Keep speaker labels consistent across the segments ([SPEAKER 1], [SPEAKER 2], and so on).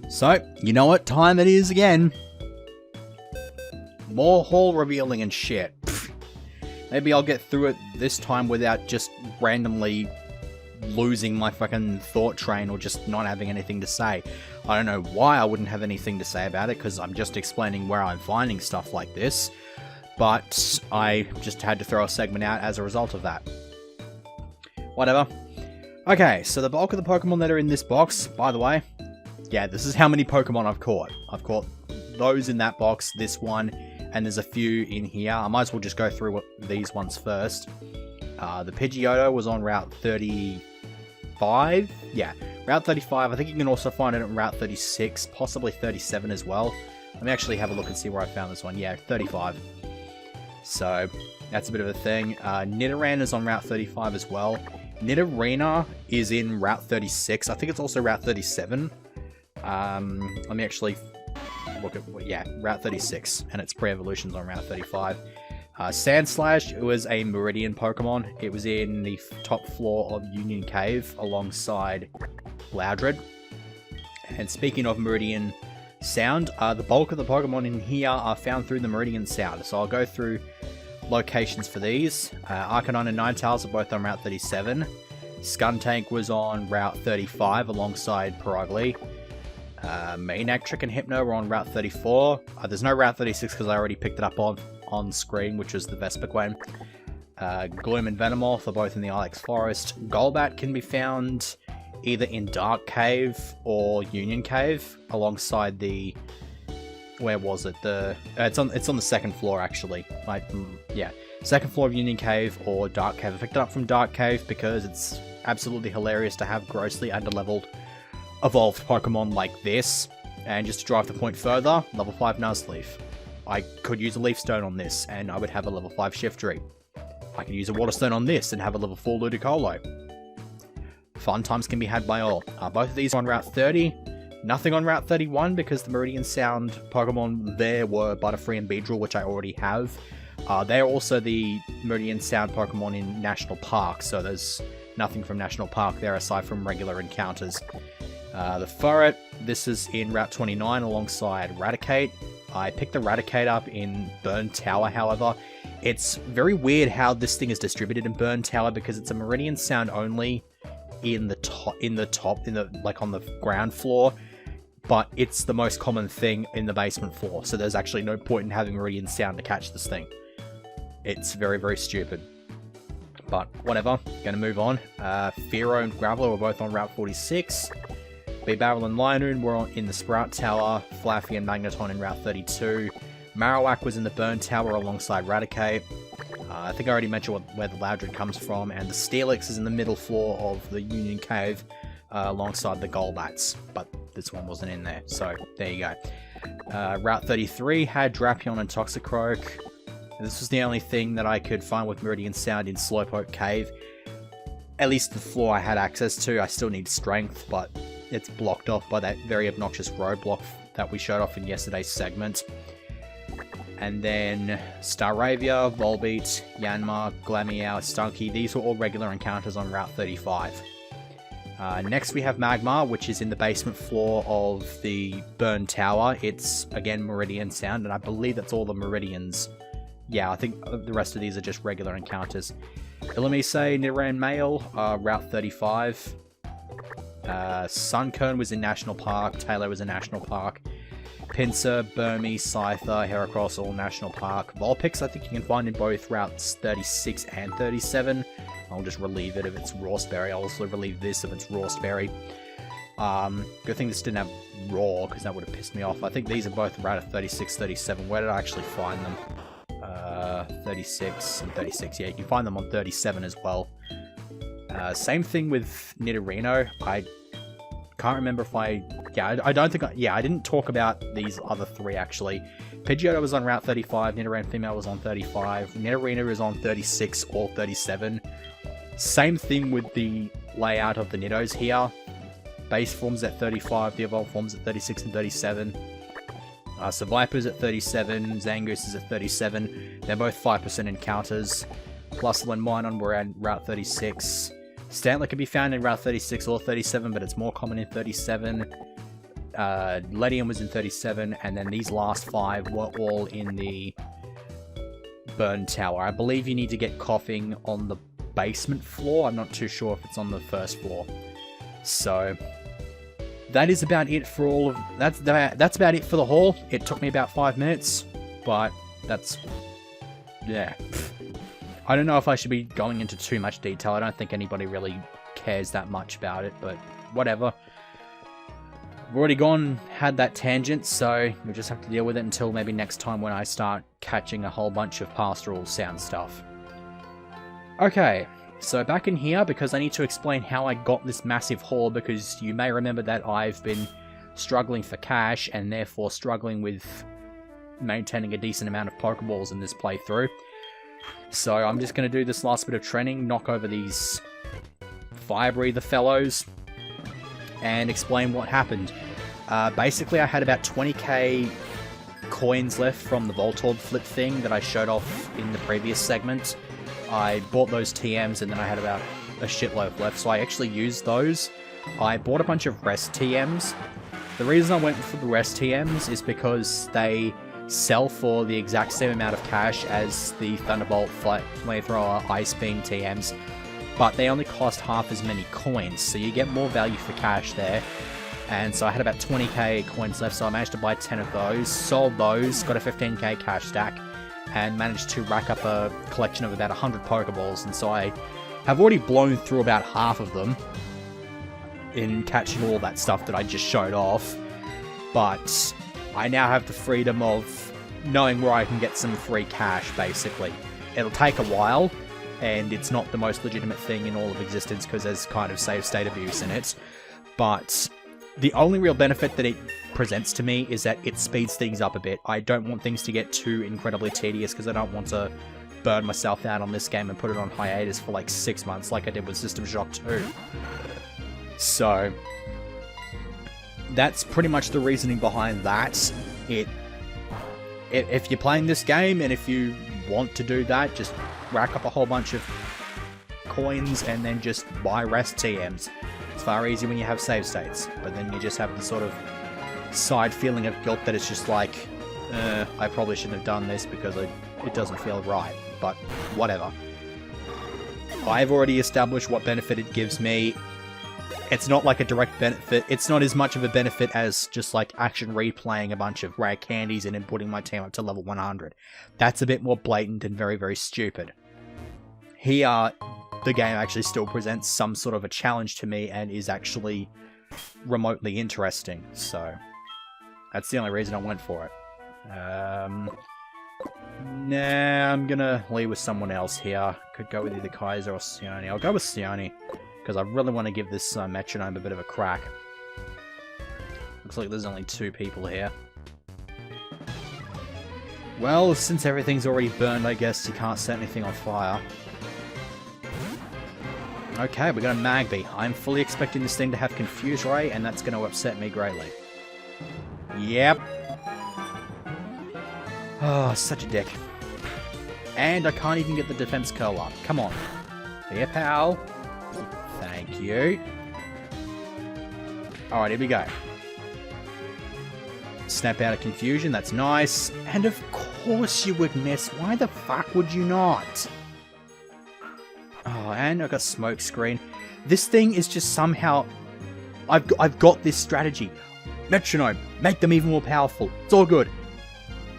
[SPEAKER 1] So, you know what time it is again. More haul revealing and shit. Pfft. Maybe I'll get through it this time without just randomly losing my fucking thought train or just not having anything to say. I don't know why I wouldn't have anything to say about it, because I'm just explaining where I'm finding stuff like this. But I just had to throw a segment out as a result of that. Whatever. Okay, so the bulk of the Pokemon that are in this box, by the way, yeah, this is how many Pokemon I've caught. I've caught those in that box, this one, and there's a few in here. I might as well just go through these ones first. The Pidgeotto was on Route 35. Yeah, Route 35. I think you can also find it on Route 36, possibly 37 as well. Let me actually have a look and see where I found this one. Yeah, 35. So, that's a bit of a thing. Nidoran is on Route 35 as well. Nidorina is in Route 36. I think it's also Route 37. Let me actually look at, yeah, Route 36, and its pre-evolution's on Route 35. Sandslash, it was a Meridian Pokemon. It was in the top floor of Union Cave alongside Loudred. And speaking of Meridian Sound, the bulk of the Pokemon in here are found through the Meridian Sound. So I'll go through locations for these. Arcanine and Ninetales are both on Route 37. Skuntank was on Route 35 alongside Perugly. Manectric and Hypno were on Route 34. There's no Route 36 because I already picked it up on screen, which was the Vespiquen. Gloom and Venomoth are both in the Ilex Forest. Golbat can be found either in Dark Cave or Union Cave, alongside the... Where was it? It's on the second floor, actually. Yeah, second floor of Union Cave or Dark Cave. I picked it up from Dark Cave because it's absolutely hilarious to have grossly underleveled evolved Pokemon like this. And just to drive the point further, level 5 Nuzleaf. I could use a Leaf Stone on this, and I would have a level 5 Shiftry. I could use a Water Stone on this, and have a level 4 Ludicolo. Fun times can be had by all. Both of these are on Route 30. Nothing on Route 31, because the Meridian Sound Pokemon there were Butterfree and Beedrill, which I already have. They are also the Meridian Sound Pokemon in National Park, so there's nothing from National Park there aside from regular encounters. The Furret, this is in Route 29 alongside Raticate. I picked the Raticate up in Burn Tower, however. It's very weird how this thing is distributed in Burn Tower, because it's a Meridian Sound only on the ground floor, but it's the most common thing in the basement floor, so there's actually no point in having Meridian Sound to catch this thing. It's very, very stupid. But whatever, gonna move on. Fearow and Graveler were both on Route 46. Barrel and Linoon were in the Sprout Tower. Flaffy and Magneton in Route 32. Marowak was in the Burn Tower alongside Raticate. I think I already mentioned where the Loudred comes from. And the Steelix is in the middle floor of the Union Cave alongside the Golbats. But this one wasn't in there, so there you go. Route 33 had Drapion and Toxicroak. This was the only thing that I could find with Meridian Sound in Slowpoke Cave. At least the floor I had access to. I still need Strength, but it's blocked off by that very obnoxious roadblock that we showed off in yesterday's segment. And then Staravia, Volbeat, Yanma, Glameow, Stunky, these were all regular encounters on Route 35. Next we have Magmar, which is in the basement floor of the Burn Tower. It's, again, Meridian Sound, and I believe that's all the Meridians. Yeah, I think the rest of these are just regular encounters. Illumise, Nidoran Male, Route 35. Sunkern was in National Park, Taylor was in National Park, Pinsir, Burmy, Scyther, Heracross, all National Park. Vulpix, I think you can find in both routes 36 and 37. I'll just relieve it if it's Rawsberry. I'll also relieve this if it's Rawsberry. Good thing this didn't have Raw, because that would have pissed me off. I think these are both right at 36, 37. Where did I actually find them? 36 and 36. Yeah, you can find them on 37 as well. Same thing with Nidorino. I can't remember if I didn't talk about these other three, actually. Pidgeotto was on Route 35, Nidoran Female was on 35, Nidorino is on 36 or 37. Same thing with the layout of the Nidos here. Base forms at 35, the evolved forms at 36 and 37. Viper's at 37, Zangoose is at 37. They're both 5% encounters. Plusle and Minun were at Route 36. Stantler can be found in Route 36 or 37, but it's more common in 37. Ledium was in 37, and then these last 5 were all in the Burn Tower. I believe you need to get coughing on the basement floor. I'm not too sure if it's on the first floor. So that is about it for all of that's about it for the haul. It took me about 5 minutes, but that's yeah. I don't know if I should be going into too much detail. I don't think anybody really cares that much about it, but whatever. I've already had that tangent, so we'll just have to deal with it until maybe next time when I start catching a whole bunch of pastoral sound stuff. Okay, so back in here, because I need to explain how I got this massive haul, because you may remember that I've been struggling for cash, and therefore struggling with maintaining a decent amount of Pokeballs in this playthrough. So I'm just going to do this last bit of training, knock over these Fire Breather fellows, and explain what happened. Basically, I had about 20k coins left from the Voltorb flip thing that I showed off in the previous segment. I bought those TMs and then I had about a shitload left, so I actually used those. I bought a bunch of rest TMs. The reason I went for the rest TMs is because they sell for the exact same amount of cash as the Thunderbolt, Flamethrower, Ice Beam TMs, but they only cost half as many coins, so you get more value for cash there. And so I had about 20k coins left, so I managed to buy 10 of those, sold those, got a 15k cash stack, and managed to rack up a collection of about 100 Pokeballs, and so I have already blown through about half of them in catching all that stuff that I just showed off, but I now have the freedom of knowing where I can get some free cash, basically. It'll take a while, and it's not the most legitimate thing in all of existence because there's kind of save state abuse in it, but the only real benefit that it presents to me is that it speeds things up a bit. I don't want things to get too incredibly tedious because I don't want to burn myself out on this game and put it on hiatus for like 6 months like I did with System Shock 2. So that's pretty much the reasoning behind that. If you're playing this game and if you want to do that, just rack up a whole bunch of coins and then just buy rest TMs. It's far easier when you have save states, but then you just have the sort of side feeling of guilt that it's just like, I probably shouldn't have done this because it doesn't feel right, but whatever. I've already established what benefit it gives me. It's not like a direct benefit. It's not as much of a benefit as just like action replaying a bunch of rare candies and then putting my team up to level 100. That's a bit more blatant and very, very stupid. Here, the game actually still presents some sort of a challenge to me and is actually remotely interesting. So that's the only reason I went for it. Nah, I'm gonna leave with someone else here. Could go with either Kaiser or Sione. I'll go with Sione, because I really want to give this metronome a bit of a crack. Looks like there's only 2 people here. Well, since everything's already burned, I guess you can't set anything on fire. Okay, we got a Magby. I'm fully expecting this thing to have Confuse Ray, and that's going to upset me greatly. Yep. Oh, such a dick. And I can't even get the defense curl up. Come on. Here, pal. Thank you. Alright, here we go. Snap out of confusion, that's nice. And of course you would miss. Why the fuck would you not? Oh, and I've got smoke screen. This thing is just somehow... I've got this strategy. Metronome, make them even more powerful. It's all good.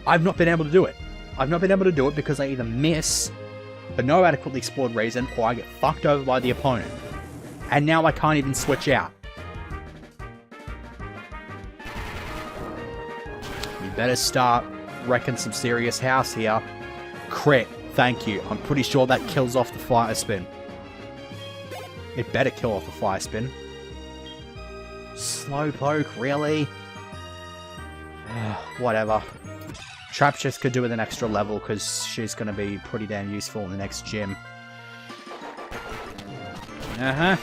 [SPEAKER 1] I've not been able to do it. I've not been able to do it because I either miss for no adequately explored reason, or I get fucked over by the opponent. And now I can't even switch out. You better start wrecking some serious house here. Crit. Thank you. I'm pretty sure that kills off the Fire Spin. It better kill off the Fire Spin. Slowpoke, really? Whatever. Trapchest could do with an extra level because she's going to be pretty damn useful in the next gym. Uh-huh.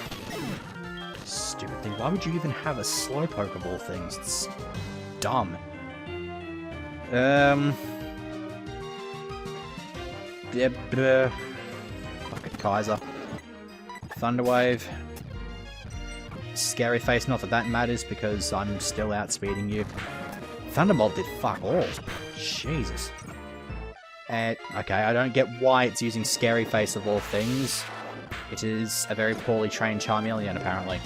[SPEAKER 1] Stupid thing. Why would you even have a Slowpoke of all things? It's dumb. Fuck it, Kaiser. Thunderwave. Scary Face, not that that matters because I'm still outspeeding you. Thunderbolt did fuck all. Jesus. And, okay, I don't get why it's using Scary Face of all things. It is a very poorly trained Charmeleon, apparently.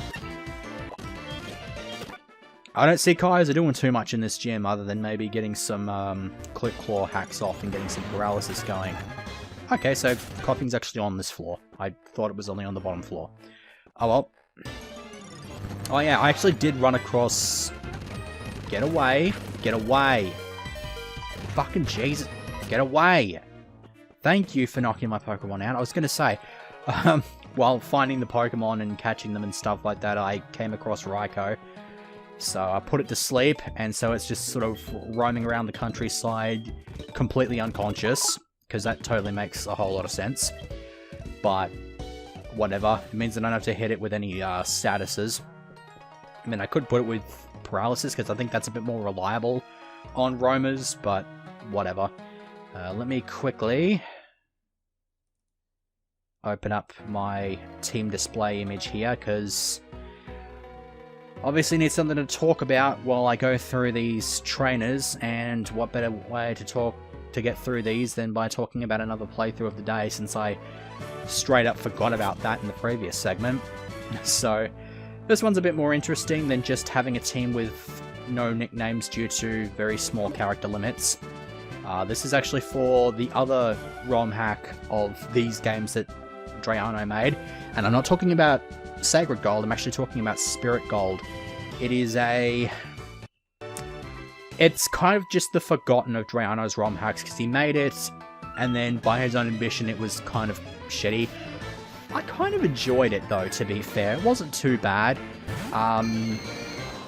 [SPEAKER 1] I don't see Kaiser doing too much in this gym other than maybe getting some Clip Claw hacks off and getting some paralysis going. Okay, so Koffing's actually on this floor. I thought it was only on the bottom floor. Oh well. Oh yeah, I actually did run across... Get away. Get away. Fucking Jesus. Get away. Thank you for knocking my Pokemon out. I was going to say, while finding the Pokemon and catching them and stuff like that, I came across Raikou. So I put it to sleep, and so it's just sort of roaming around the countryside, completely unconscious, because that totally makes a whole lot of sense. But whatever, it means I don't have to hit it with any statuses. I mean, I could put it with paralysis, because I think that's a bit more reliable on roamers, but whatever. Let me quickly open up my team display image here, because obviously need something to talk about while I go through these trainers, and what better way to get through these than by talking about another playthrough of the day, since I straight up forgot about that in the previous segment. So this one's a bit more interesting than just having a team with no nicknames due to very small character limits. This is actually for the other ROM hack of these games that Drayano made, and I'm not talking about Sacred Gold, I'm actually talking about Spirit Gold. It is it's kind of just the forgotten of Drayano's ROM hacks, because he made it, and then by his own ambition it was kind of shitty. I kind of enjoyed it though, to be fair. It wasn't too bad.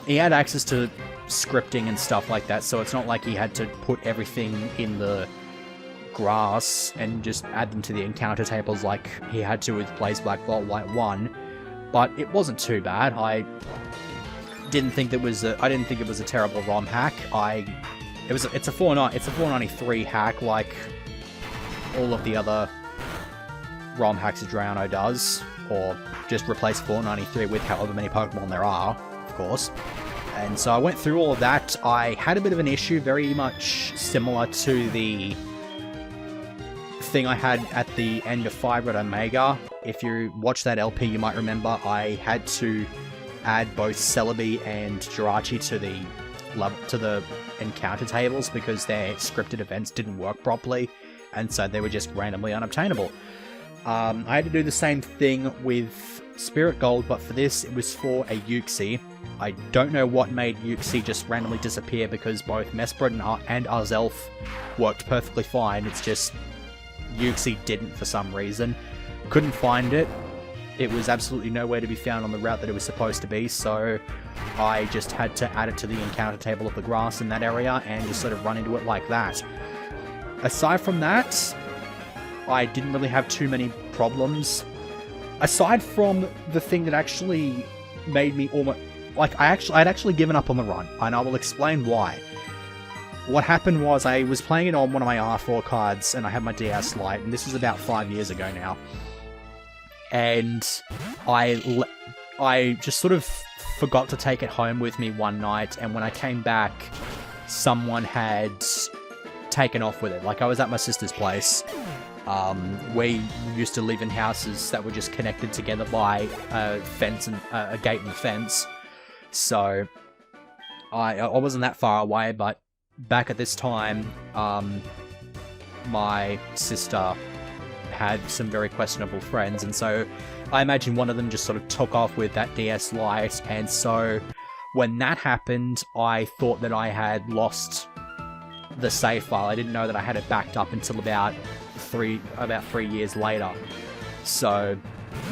[SPEAKER 1] He had access to scripting and stuff like that, so it's not like he had to put everything in the grass and just add them to the encounter tables like he had to with Blaze Black Bolt White 1. But it wasn't too bad. I didn't think it was a terrible ROM hack. It's a 493 hack like all of the other ROM hacks that Drayano does, or just replace 493 with however many Pokemon there are, of course. And so I went through all of that. I had a bit of an issue, very much similar to the thing I had at the end of Fire Red Omega. If you watch that LP, you might remember I had to add both Celebi and Jirachi to the encounter tables because their scripted events didn't work properly, and so they were just randomly unobtainable. I had to do the same thing with Spirit Gold, but for this it was for a Uxie. I don't know what made Uxie just randomly disappear, because both Mesprit and Azelf worked perfectly fine. It's just Uxie didn't for some reason. Couldn't find it. It was absolutely nowhere to be found on the route that it was supposed to be, so I just had to add it to the encounter table of the grass in that area and just sort of run into it like that. Aside from that, I didn't really have too many problems. Aside from the thing that actually made me almost... Like, I'd actually given up on the run, and I will explain why. What happened was I was playing it on one of my R4 cards, and I had my DS Lite, and this was about 5 years ago now. And I just sort of forgot to take it home with me one night, and when I came back, someone had taken off with it. Like, I was at my sister's place. We used to live in houses that were just connected together by a fence and a gate and a fence. So I wasn't that far away, but back at this time, my sister had some very questionable friends, and so I imagine one of them just sort of took off with that DS Lite, and so when that happened, I thought that I had lost the save file. I didn't know that I had it backed up until about 3 years later. So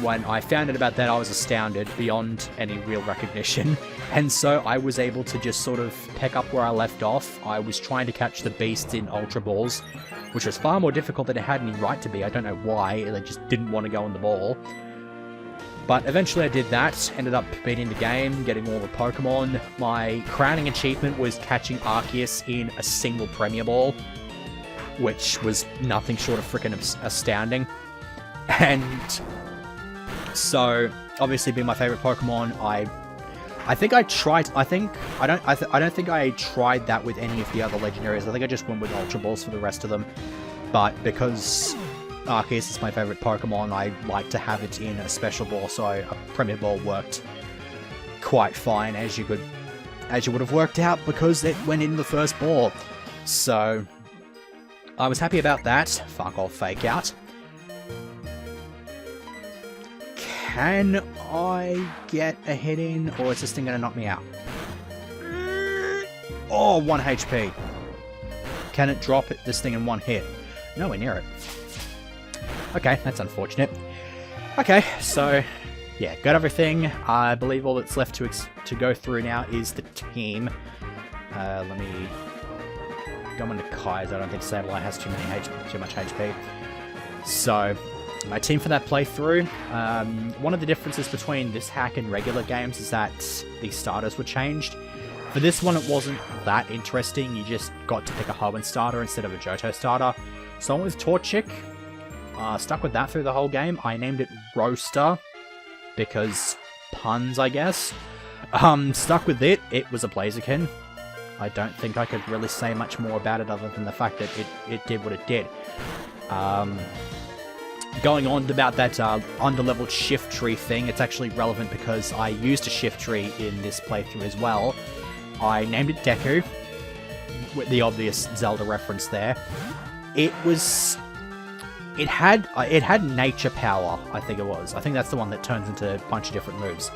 [SPEAKER 1] when I found out about that, I was astounded beyond any real recognition. And so I was able to just sort of pick up where I left off. I was trying to catch the beast in Ultra Balls, which was far more difficult than it had any right to be. I don't know why, they just didn't want to go in the ball. But eventually I did that, ended up beating the game, getting all the Pokemon. My crowning achievement was catching Arceus in a single Premier Ball, which was nothing short of freaking astounding. And so, obviously being my favourite Pokemon, I I think I tried. I don't think I tried that with any of the other legendaries. I think I just went with Ultra Balls for the rest of them. But because Arceus is my favorite Pokemon, I like to have it in a special ball, so a Premier Ball worked quite fine, as you would have worked out, because it went in the first ball. So I was happy about that. Fuck off, Fake Out. Can I get a hit in, or is this thing going to knock me out? Oh, 1 HP. Can it drop this thing in one hit? Nowhere near it. Okay, that's unfortunate. Okay, so yeah, got everything. I believe all that's left to go through now is the team. Let me go into Kai's. I don't think Sableye has too much HP. So my team for that playthrough. One of the differences between this hack and regular games is that the starters were changed. For this one, it wasn't that interesting. You just got to pick a Hoenn starter instead of a Johto starter. So I went with Torchic. Stuck with that through the whole game. I named it Roaster because puns, I guess. Stuck with it. It was a Blaziken. I don't think I could really say much more about it other than the fact that it did what it did. Going on about that underleveled shift tree thing, it's actually relevant because I used a shift tree in this playthrough as well. I named it Deku, with the obvious Zelda reference there. It had nature power, I think it was. I think that's the one that turns into a bunch of different moves.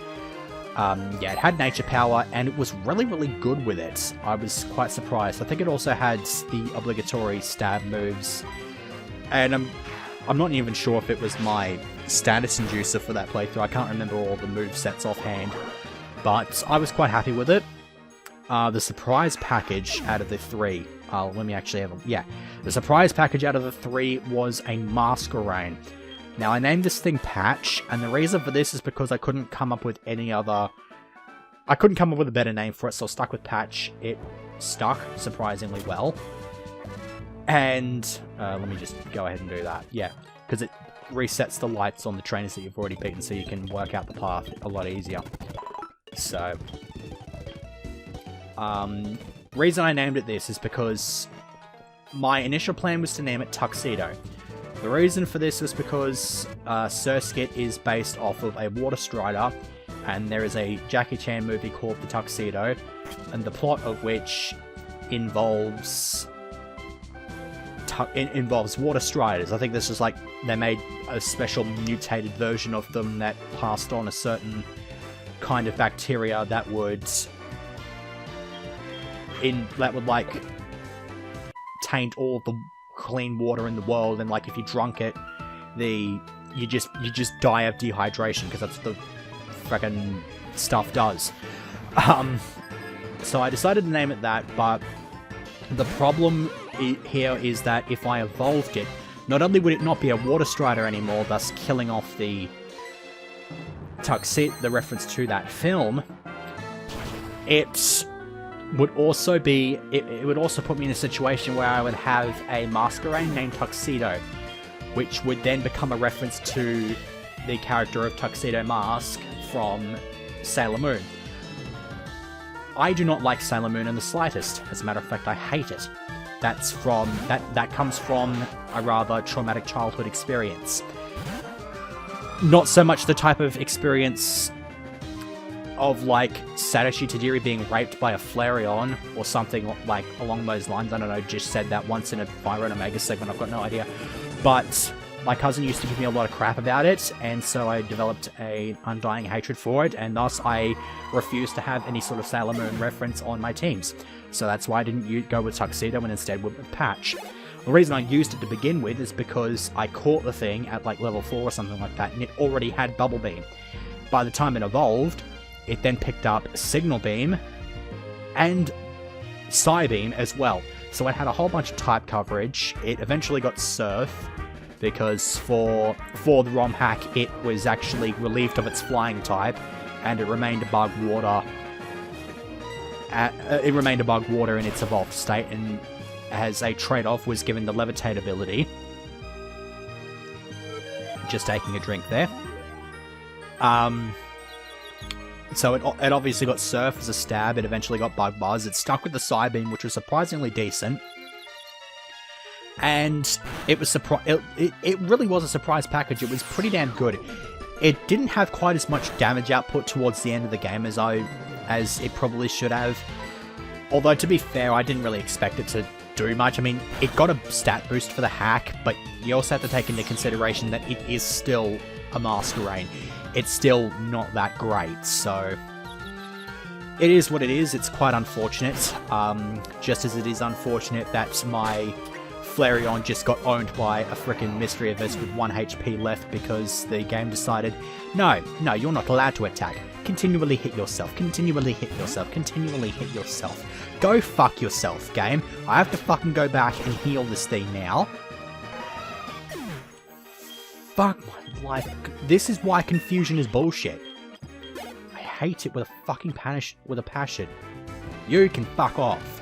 [SPEAKER 1] Yeah, it had nature power, and it was really, really good with it. I was quite surprised. I think it also had the obligatory stab moves, and I'm not even sure if it was my status inducer for that playthrough. I can't remember all the movesets offhand, but I was quite happy with it. The surprise package out of the three... let me actually have a... Yeah. The surprise package out of the three was a Masquerain. Now, I named this thing Patch, and the reason for this is because I couldn't come up with any other... I couldn't come up with a better name for it, so I stuck with Patch. It stuck surprisingly well. And let me just go ahead and do that. Yeah, because it resets the lights on the trainers that you've already beaten, so you can work out the path a lot easier. So... reason I named it this is because my initial plan was to name it Tuxedo. The reason for this was because Surskit is based off of a Water Strider, and there is a Jackie Chan movie called The Tuxedo, and the plot of which involves Water Striders. I think this is like, they made a special mutated version of them that passed on a certain kind of bacteria that would like taint all the clean water in the world, and like if you drunk it, you just die of dehydration, because that's what the frickin' stuff does. So I decided to name it that, but the problem here is that if I evolved it, not only would it not be a Water Strider anymore, thus killing off the Tuxedo, the reference to that film, it would also be... It would also put me in a situation where I would have a Masquerain named Tuxedo, which would then become a reference to the character of Tuxedo Mask from Sailor Moon. I do not like Sailor Moon in the slightest. As a matter of fact, I hate it. That comes from a rather traumatic childhood experience. Not so much the type of experience of like Satoshi Tajiri being raped by a Flareon or something like along those lines. I don't know, just said that once in a Byron Omega segment, I've got no idea. But my cousin used to give me a lot of crap about it, and so I developed an undying hatred for it, and thus I refused to have any sort of Sailor Moon reference on my teams. So that's why I didn't go with Tuxedo and instead went with Patch. The reason I used it to begin with is because I caught the thing at like level 4 or something like that, and it already had Bubble Beam. By the time it evolved, it then picked up Signal Beam and Psybeam as well. So it had a whole bunch of type coverage. It eventually got Surf, because for the ROM hack, it was actually relieved of its flying type, and it remained above water. It remained above water in its evolved state, and as a trade-off was given the Levitate ability. Just taking a drink there. So it obviously got Surf as a stab, it eventually got Bug Buzz, it stuck with the Psybeam, which was surprisingly decent. And it was it really was a surprise package. It was pretty damn good. It didn't have quite as much damage output towards the end of the game as it probably should have. Although, to be fair, I didn't really expect it to do much. I mean, it got a stat boost for the hack, but you also have to take into consideration that it is still a Masquerain. It's still not that great, so it is what it is. It's quite unfortunate, just as it is unfortunate that my Flareon just got owned by a frickin' Misdreavus with 1 HP left because the game decided, no, you're not allowed to attack. Continually hit yourself, continually hit yourself, continually hit yourself. Go fuck yourself, game. I have to fucking go back and heal this thing now. Fuck my life. This is why confusion is bullshit. I hate it with a fucking passion. You can fuck off.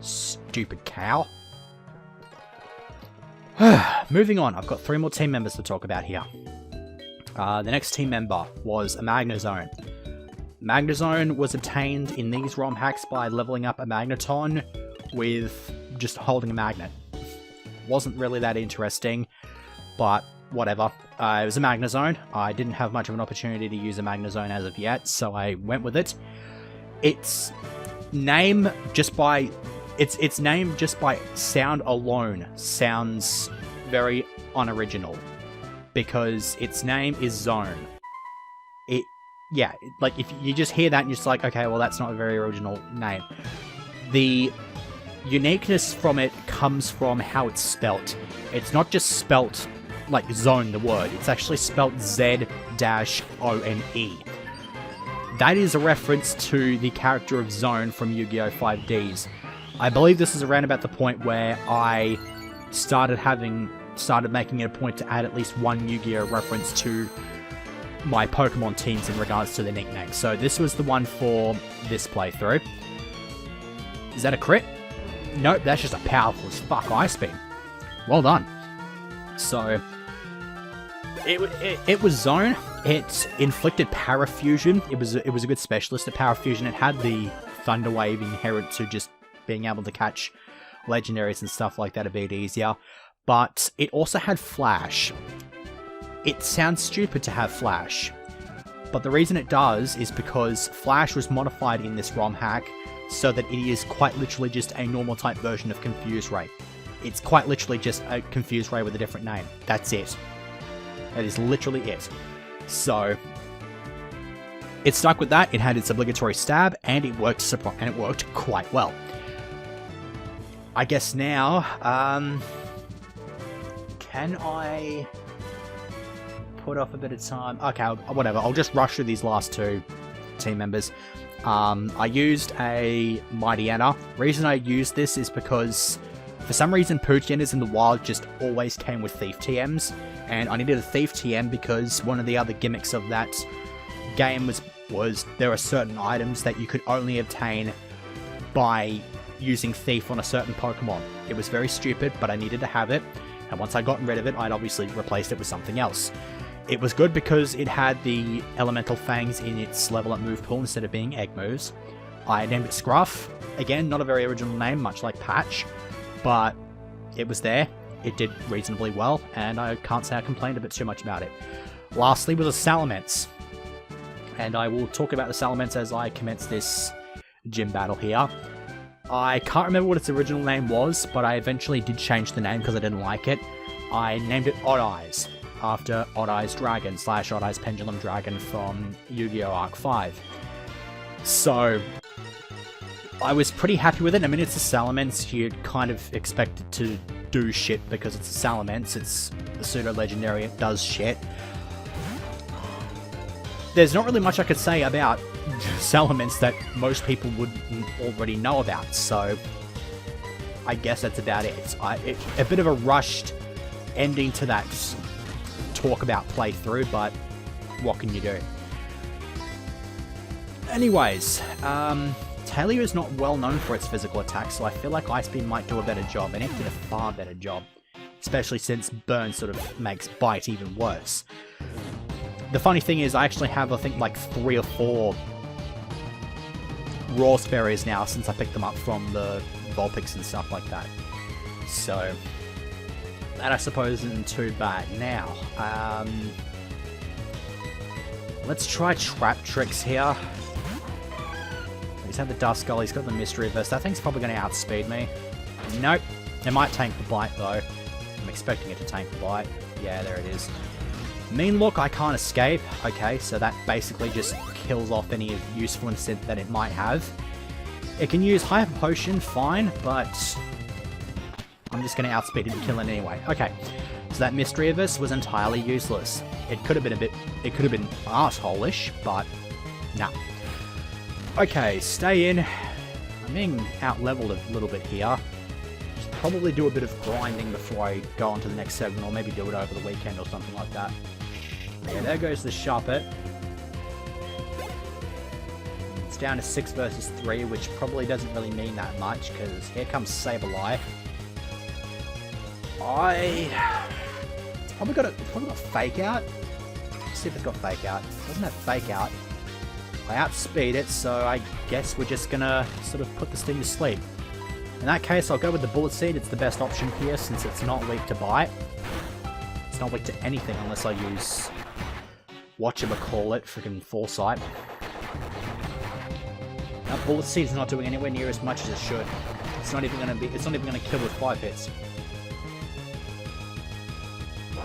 [SPEAKER 1] Stupid cow. Moving on, I've got 3 more team members to talk about here. The next team member was a Magnezone. Magnezone was obtained in these ROM hacks by leveling up a Magneton with just holding a magnet. Wasn't really that interesting, but whatever. It was a Magnezone. I didn't have much of an opportunity to use a Magnezone as of yet, so I went with it. Its name just by sound alone sounds very unoriginal, because its name is Zone. Like, if you just hear that and you're just like, okay, well, that's not a very original name. The uniqueness from it comes from how it's spelt. It's not just spelt like Zone, the word. It's actually spelt Z-O-N-E. That is a reference to the character of Zone from Yu-Gi-Oh! 5Ds. I believe this is around about the point where I started making it a point to add at least one Yu-Gi-Oh! Reference to my Pokemon teams in regards to the nickname. So this was the one for this playthrough. Is that a crit? Nope, that's just a powerful as fuck Ice Beam. Well done. So, it was Zone. It inflicted Parafusion. It was a good specialist at Parafusion. It had the Thunder Wave inherent to just being able to catch legendaries and stuff like that a bit easier. But it also had Flash. It sounds stupid to have Flash, but the reason it does is because Flash was modified in this ROM hack so that it is quite literally just a normal type version of Confuse Ray. It's quite literally just a Confuse Ray with a different name. That's it. That is literally it. So it stuck with that. It had its obligatory stab, and it worked quite well. I guess now, can I put off a bit of time? Okay, whatever. I'll just rush through these last 2 team members. I used a Mightyena. Reason I used this is because for some reason Poochyenas in the wild just always came with Thief TMs, and I needed a Thief TM because one of the other gimmicks of that game was there are certain items that you could only obtain by using Thief on a certain Pokemon. It was very stupid, but I needed to have it, and once I got rid of it, I'd obviously replaced it with something else. It was good because it had the Elemental Fangs in its level up move pool instead of being egg moves. I named it Scruff. Again, not a very original name, much like Patch, but it was there. It did reasonably well, and I can't say I complained a bit too much about it. Lastly was a Salamence, and I will talk about the Salamence as I commence this gym battle here. I can't remember what its original name was, but I eventually did change the name because I didn't like it. I named it Odd Eyes, after Odd Eyes Dragon / Odd Eyes Pendulum Dragon from Yu-Gi-Oh! Arc 5. So, I was pretty happy with it. I mean, it's a Salamence. You'd kind of expect it to do shit because it's a Salamence. It's a pseudo-legendary. It does shit. There's not really much I could say about Salamence that most people would already know about, so I guess that's about it. A bit of a rushed ending to that talk about playthrough, but what can you do? Anyways, Talia is not well known for its physical attacks, so I feel like Ice Beam might do a better job, and it did a far better job, especially since Burn sort of makes Bite even worse. the funny thing is, I actually have, I think, like 3 or 4 raw berries now since I picked them up from the Vulpix and stuff like that. So, that I suppose isn't too bad. Now, let's try Trap Tricks here. He's had the Duskull, he's got the Misdreavus. That thing's probably going to outspeed me. Nope. It might tank the bite though. I'm expecting it to tank the bite. Yeah, there it is. Mean Look, I can't escape. Okay, so that basically just kills off any usefulness that it might have. It can use Hyper Potion, fine, but I'm just going to outspeed it and kill it anyway. Okay, so that Misdreavus was entirely useless. It could have been arsehole-ish, but nah. Okay, stay in. I'm being out-leveled a little bit here. Should probably do a bit of grinding before I go on to the next segment, or maybe do it over the weekend or something like that. Yeah, there goes the Sharpet. It's down to 6 versus 3, which probably doesn't really mean that much, because here comes Sableye. It's probably got Fake Out. Let's see if it's got Fake Out. It doesn't have Fake Out. I outspeed it, so I guess we're just gonna sort of put this thing to sleep. In that case, I'll go with the Bullet Seed. It's the best option here, since it's not weak to bite. It's not weak to anything unless I use whatchamacallit, freaking Foresight. That Bullet Seed's not doing anywhere near as much as it should. It's not even gonna kill with 5 hits.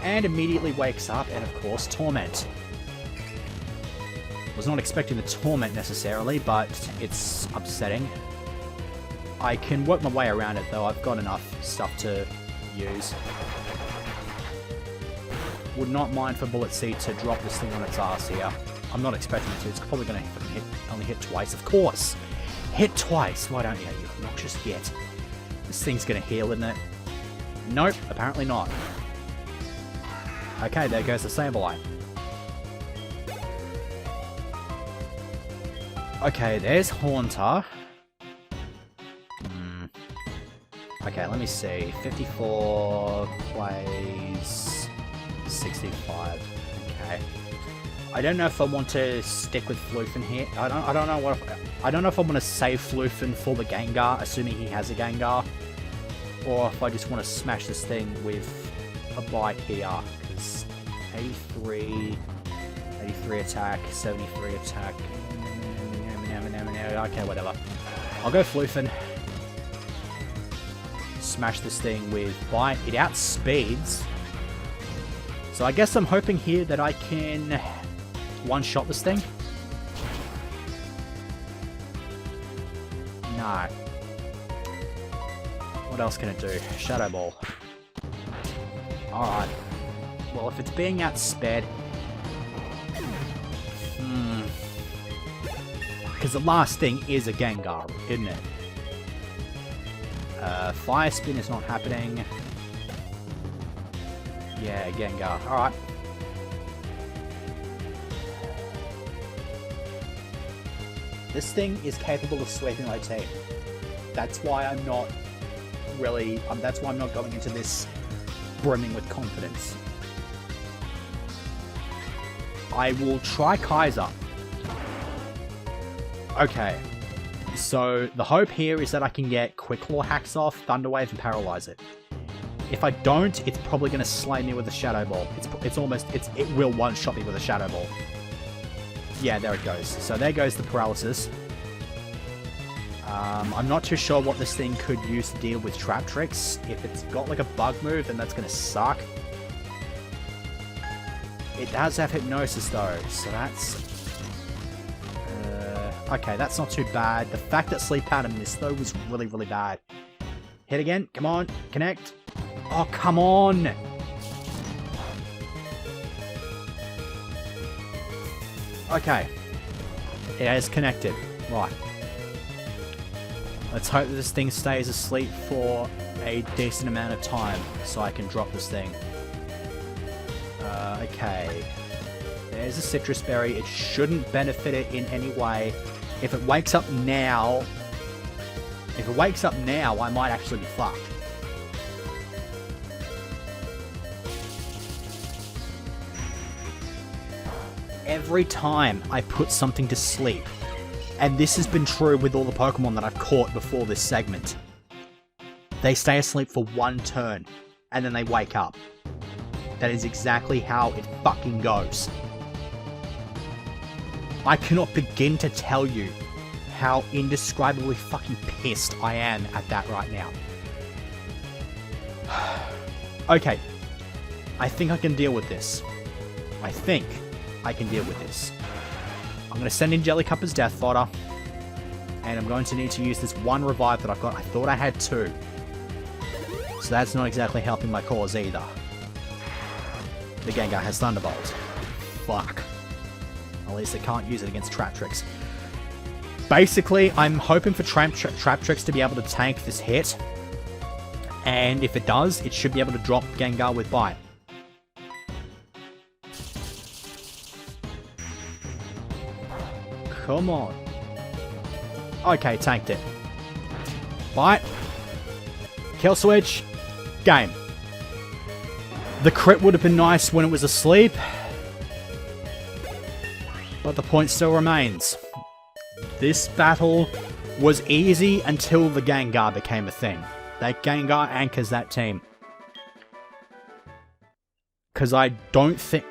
[SPEAKER 1] And immediately wakes up, and of course, Torment. Was not expecting the Torment necessarily, but it's upsetting. I can work my way around it though, I've got enough stuff to use. Would not mind for Bullet Seed to drop this thing on its ass here. I'm not expecting it to, it's probably going to only hit twice, of course! Hit twice! Why don't you obnoxious git? This thing's going to heal, isn't it? Nope, apparently not. Okay, there goes the Sableye. Okay, there's Haunter. Okay, let me see. 54 plays 65. Okay. I don't know if I want to stick with Floofen here. I don't know if I want to save Floofen for the Gengar, assuming he has a Gengar, or if I just want to smash this thing with a bite here. Because 83 attack, 73 attack. Okay, whatever. I'll go Floofen. Smash this thing with Bite. It outspeeds. So I guess I'm hoping here that I can one-shot this thing. No. What else can it do? Shadow Ball. Alright. Well, if it's being outsped... Because the last thing is a Gengar, isn't it? Fire Spin is not happening. Yeah, Gengar. Alright. This thing is capable of sweeping my team. That's why I'm not really... that's why I'm not going into this brimming with confidence. I will try Kaiser. Okay. So, the hope here is that I can get Quick Claw, Hacks Off, Thunder Wave, and Paralyze it. If I don't, it's probably going to slay me with a Shadow Ball. It will one-shot me with a Shadow Ball. Yeah, there it goes. So there goes the Paralysis. I'm not too sure what this thing could use to deal with Trap Tricks. If it's got like a Bug move, then that's going to suck. It does have Hypnosis though, so that's... okay, that's not too bad. The fact that Sleep Pattern missed though was really, really bad. Hit again. Come on. Connect. Oh, come on! Okay. It has connected. Right. Let's hope that this thing stays asleep for a decent amount of time so I can drop this thing. Okay. There's a Citrus Berry. It shouldn't benefit it in any way. If it wakes up now... I might actually be fucked. every time I put something to sleep, and this has been true with all the Pokemon that I've caught before this segment, they stay asleep for one turn, and then they wake up. That is exactly how it fucking goes. I cannot begin to tell you how indescribably fucking pissed I am at that right now. Okay, I think I can deal with this. I'm going to send in Jellycupper's Death Fodder, and I'm going to need to use this one revive that I've got. I thought I had two, so that's not exactly helping my cause either. The Gengar has Thunderbolt. Fuck. At least I can't use it against Trap Tricks. Basically, I'm hoping for Trap Tricks to be able to tank this hit, and if it does, it should be able to drop Gengar with Bite. Come on. Okay, tanked it. Bite. Kill switch. Game. The crit would have been nice when it was asleep, but the point still remains. This battle was easy until the Gengar became a thing. That Gengar anchors that team. Because I don't think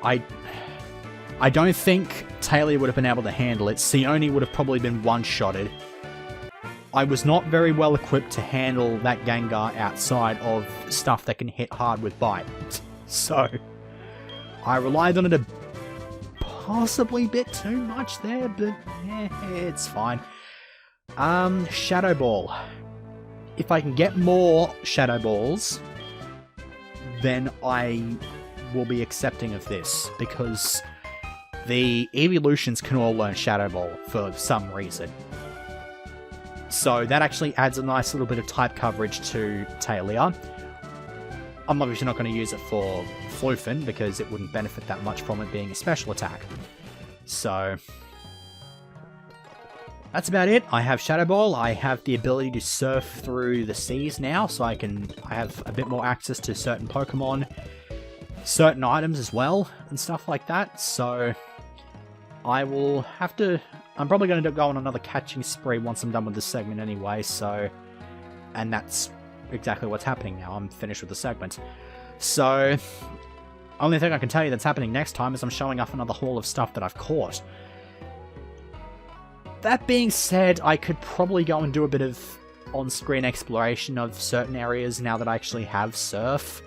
[SPEAKER 1] Talia would have been able to handle it. Sione would have probably been one-shotted. I was not very well equipped to handle that Gengar outside of stuff that can hit hard with Bite. So, I relied on it a possibly bit too much there, but it's fine. Shadow Ball. If I can get more Shadow Balls, then I will be accepting of this, because the Evolutions can all learn Shadow Ball for some reason. So that actually adds a nice little bit of type coverage to Talia. I'm obviously not going to use it for Flufin, because it wouldn't benefit that much from it being a special attack. So that's about it. I have Shadow Ball. I have the ability to surf through the seas now, so I have a bit more access to certain Pokemon, certain items as well, and stuff like that. So I will have to... I'm probably going to go on another catching spree once I'm done with this segment anyway, so... And that's exactly what's happening now. I'm finished with the segment. So, only thing I can tell you that's happening next time is I'm showing off another haul of stuff that I've caught. That being said, I could probably go and do a bit of on-screen exploration of certain areas now that I actually have Surf.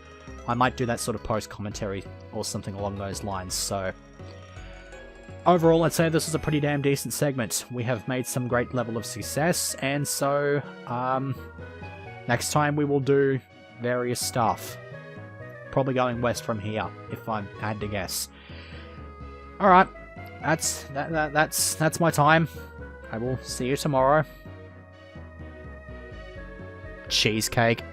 [SPEAKER 1] I might do that sort of post-commentary or something along those lines, so... Overall, I'd say this is a pretty damn decent segment. We have made some great level of success, and so, next time we will do various stuff. Probably going west from here, if I had to guess. Alright, that's my time. I will see you tomorrow. Cheesecake.